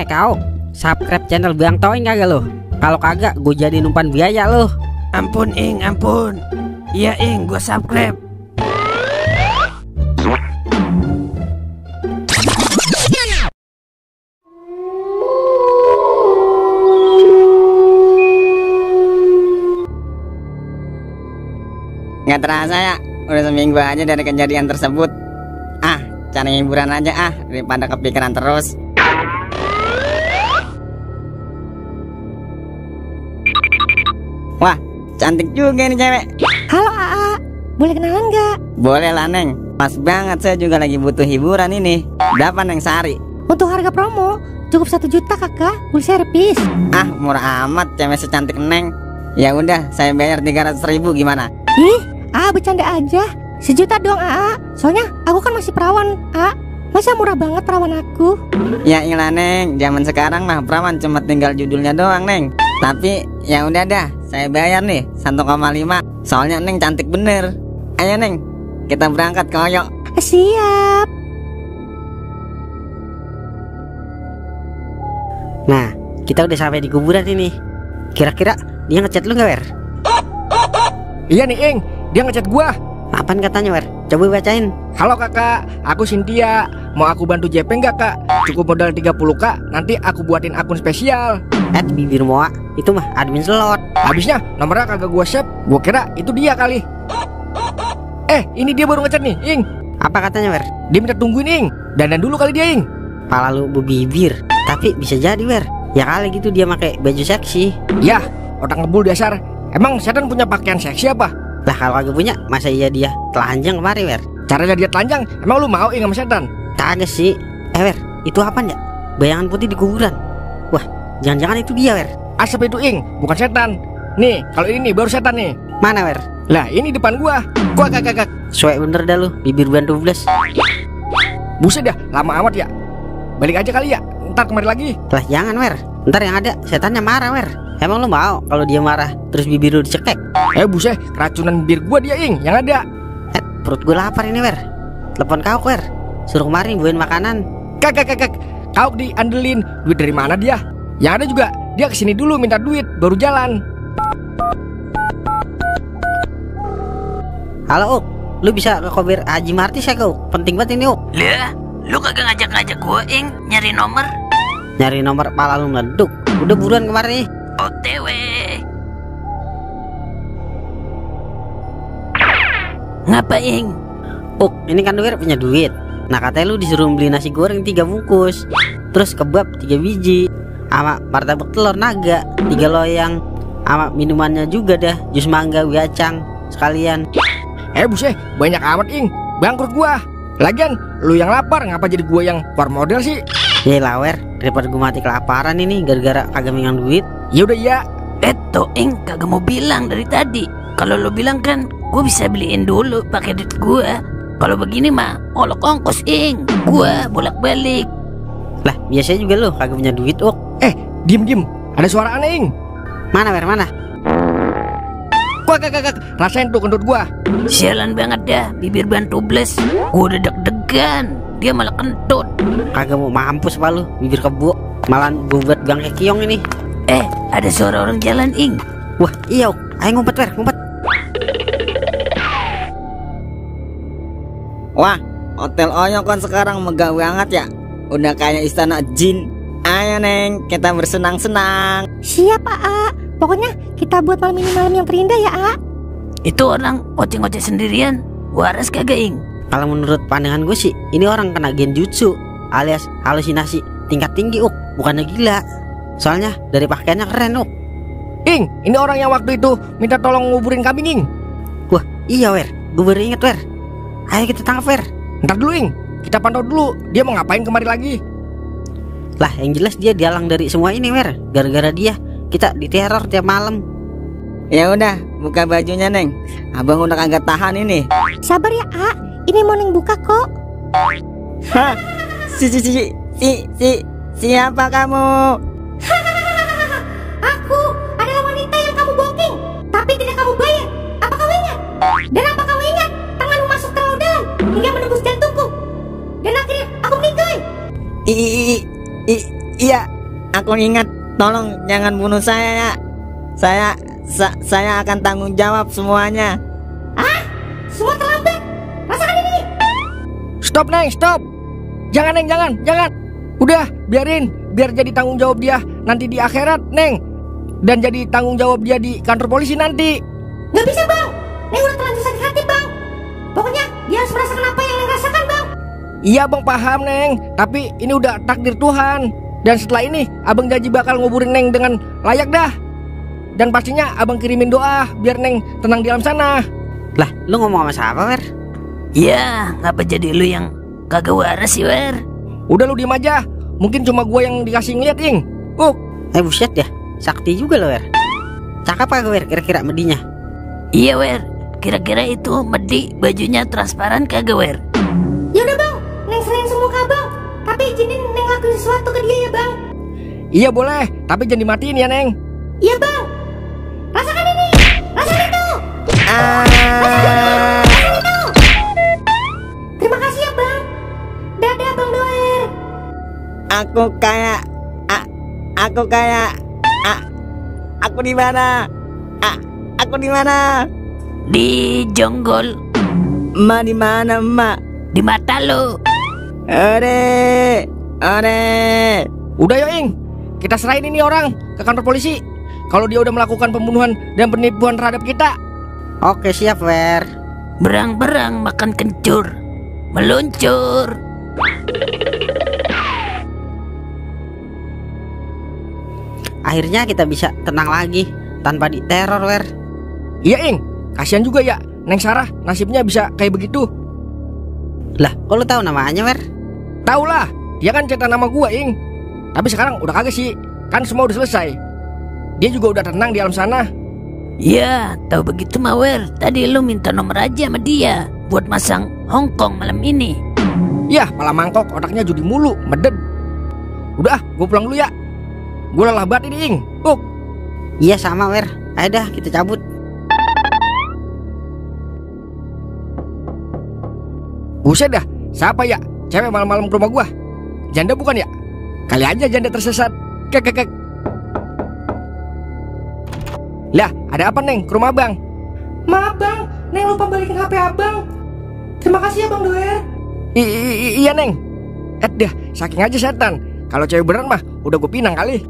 Kau subscribe channel Bang Toing kagak lo? Kalau kagak gue jadi umpan biaya lo. Ampun Ing, ampun. Iya Ing, gue subscribe. Nggak terasa ya, udah seminggu aja dari kejadian tersebut. Cari hiburan aja daripada kepikiran terus. Wah, cantik juga nih cewek. Halo AA, boleh kenalan nggak? Boleh lah Neng, pas banget saya juga lagi butuh hiburan ini. Berapa Neng sehari? Untuk harga promo cukup 1 juta kakak, full servis. Murah amat cewek secantik Neng. Ya udah, saya bayar 300.000 gimana? Ih, AA bercanda aja. 1 juta dong AA, soalnya aku kan masih perawan AA. Masa murah banget perawan aku? Ya ilah Neng, zaman sekarang mah perawan cuma tinggal judulnya doang Neng. Tapi ya udah dah, saya bayar nih 1,5. Soalnya Neng cantik bener. Ayo Neng, kita berangkat ke Oyo. Siap. Nah, kita udah sampai di kuburan ini. Kira-kira dia ngechat lu nggak, Wer? Iya nih Ing, dia ngechat gua. Apaan katanya, Wer? Coba bacain. Halo kakak, aku Cynthia. Mau aku bantu JP nggak kak? Cukup modal 30k, nanti aku buatin akun spesial. Bibir moa, itu mah admin slot. Habisnya nomornya kagak gua save. Gua kira itu dia kali. Ini dia baru ngechat nih Ing. Apa katanya, Wer? Dia minta tungguin Ing. Dandan dulu kali dia Ing. Pala lu bibir. Tapi bisa jadi, Wer. Ya kali gitu dia pakai baju seksi. Yah, otak ngebul dasar. Emang setan punya pakaian seksi apa? Lah kalau kagak punya, masa iya dia telanjang kemari, Wer? Caranya dia telanjang, emang lu mau Ing sama setan? Kagak sih. Wer, itu apaan ya? Bayangan putih di kuburan. Wah, jangan-jangan itu dia, Wer. Asap itu Ing, bukan setan. Nih, kalau ini nih baru setan nih. Mana, Wer? Lah, ini depan gua. Kak. Suek bener dah lu, bibir ban 12. Buset dah, lama amat ya. Balik aja kali ya, ntar kemari lagi. Lah jangan, Wer. Ntar yang ada setannya marah, Wer. Emang lu mau kalau dia marah terus bibir lu dicekek? Buset, keracunan bibir gua dia Ing, yang ada. Perut gua lapar ini, Wer. Telepon kau, Wer. Suruh kemari bawain makanan. Kak. Kau diandelin. Duit dari mana dia? Yang ada juga, dia kesini dulu minta duit, baru jalan. Halo, Uk. Lu bisa ke kober Haji Martis ya, Uk? Penting banget ini, Uk. Lah, lu kagak ngajak-ngajak gua, Ing, nyari nomor. Nyari nomor pala lu meleduk. Udah buruan kemari. OTW. Ngapa, Ing? Uk, ini kan Wer punya duit. Nah katanya lu disuruh beli nasi goreng 3 bungkus, terus kebab 3 biji, sama martabak telur naga 3 loyang, sama minumannya juga dah, jus mangga wiacang sekalian. Buset, banyak amat Ing, bangkrut gua. Lagian, lu yang lapar, ngapa jadi gua yang keluar model sih? Yelah, Wer, daripada gua mati kelaparan ini gara-gara kagak megang duit. Yaudah ya. Tuh Ing kagak mau bilang dari tadi. Kalau lu bilang kan, gua bisa beliin dulu pakai duit gua. Kalau begini mah, olok ongkos Ing, gua bolak-balik. Lah, biasanya juga lu kagak punya duit, Uk. Diem. Ada suara aneh Ing. Mana, Wer, mana? Kak, rasain tuh kentut gua. Sialan banget dah, bibir ban 12. Gua udah deg-degan, dia malah kentut. Kagak mau mampus apa lu, bibir kebo. Malah gua buat gang kekiong ini. Ada suara orang jalan Ing. Wah, iya, Uk. Ayo ngumpet, Wer, ngumpet. Wah, Hotel Oyo kan sekarang megah banget ya. Udah kayak istana jin. Ayo Neng, kita bersenang-senang. Siap AA. Pokoknya kita buat malam ini malam yang terindah ya AA. Itu orang oceng-oceng sendirian, waras kagak Ing? Kalau menurut pandangan gue sih, ini orang kena genjutsu alias halusinasi tingkat tinggi, Uk. Bukannya gila. Soalnya dari pakaiannya keren, Uk. Ing, ini orang yang waktu itu minta tolong nguburin kambing Ing. Wah, iya, Wer. Gue baru inget, Wer. Ayo kita tangkap, Wer. Ntar dulu Ing, kita pantau dulu. Dia mau ngapain kemari lagi? Lah, yang jelas dia dialang dari semua ini, Wer. Gara-gara dia kita diteror tiap malam. Ya udah, buka bajunya Neng. Abang udah kagak tahan ini. Sabar ya AA, ini mau Neng buka kok. Hah? Siapa kamu? Aku adalah wanita yang kamu booking, tapi tidak kamu bayar. Apa kamu ingat? Dan apa kamu ingat? Tanganmu masuk terlalu dalam hingga menembus jantungku. Dan akhirnya aku meninggal. Iya, aku ingat. Tolong jangan bunuh saya ya. Saya akan tanggung jawab semuanya. Semua terlambat. Rasakan ini. Stop Neng, stop. Jangan Neng, jangan. Udah, biarin. Biar jadi tanggung jawab dia nanti di akhirat, Neng. Dan jadi tanggung jawab dia di kantor polisi nanti. Nggak bisa, Bang. Neng udah terlanjur sakit hati, Bang. Pokoknya dia harus merasakan apa yang Neng rasakan, Bang. Iya Bang, paham Neng. Tapi ini udah takdir Tuhan. Dan setelah ini Abang janji bakal nguburin Neng dengan layak dah. Dan pastinya Abang kirimin doa biar Neng tenang di alam sana. Lah, lu ngomong sama siapa, Wer? Ya, ngapa jadi lu yang kagak waras sih, Wer? Udah lu diem aja. Mungkin cuma gua yang dikasih ngeliat, Ing. Buset ya, sakti juga lo, Wer. Cakep kagak, Wer, kira-kira medinya? Iya, Wer. Kira-kira itu medi bajunya transparan kagak, Wer? Ya udah, Bang. Neng sering semua ke Abang. Tapi izinin Neng lakuin sesuatu ke dia ya, Bang. Iya boleh, tapi jangan dimatiin ya Neng. Iya, Bang. Rasakan ini. Rasakan itu. Terima kasih ya, Bang. Dadah, Bang Doer. Aku di mana? Aku di mana? Di jonggol, Emak di mana, Emak? di mata lu. Ore. Udah yo Ing, kita serahin ini orang ke kantor polisi. Kalau dia udah melakukan pembunuhan dan penipuan terhadap kita. Oke, siap, Wer. Berang-berang makan kencur, meluncur. Akhirnya kita bisa tenang lagi tanpa diteror, Wer. Iya Ing, kasihan juga ya Neng Sarah nasibnya bisa kayak begitu. Lah, kok lu tahu namanya, Wer? Tahu lah, dia kan cerita nama gua Ing. Tapi sekarang udah kagak sih, kan semua udah selesai. Dia juga udah tenang di alam sana. Ya, tahu begitu mah, Wer. Tadi lu minta nomor aja sama dia buat masang Hongkong malam ini. Yah, malah mangkok, otaknya judi mulu, meded. Udah, gue pulang dulu ya. Gue lelah banget ini, Ing. Iya, sama, Wer. Ayo dah, kita cabut. Buset dah, siapa ya cewek malam-malam ke rumah gua? Janda bukan ya? Kali aja janda tersesat. Kek. Lah, ada apa Neng ke rumah Abang? Maaf Bang, Neng lupa balikin HP Abang. Terima kasih ya Bang Doer. Iya Neng. Dah, saking aja setan. Kalau cewek beneran mah udah gue pinang kali.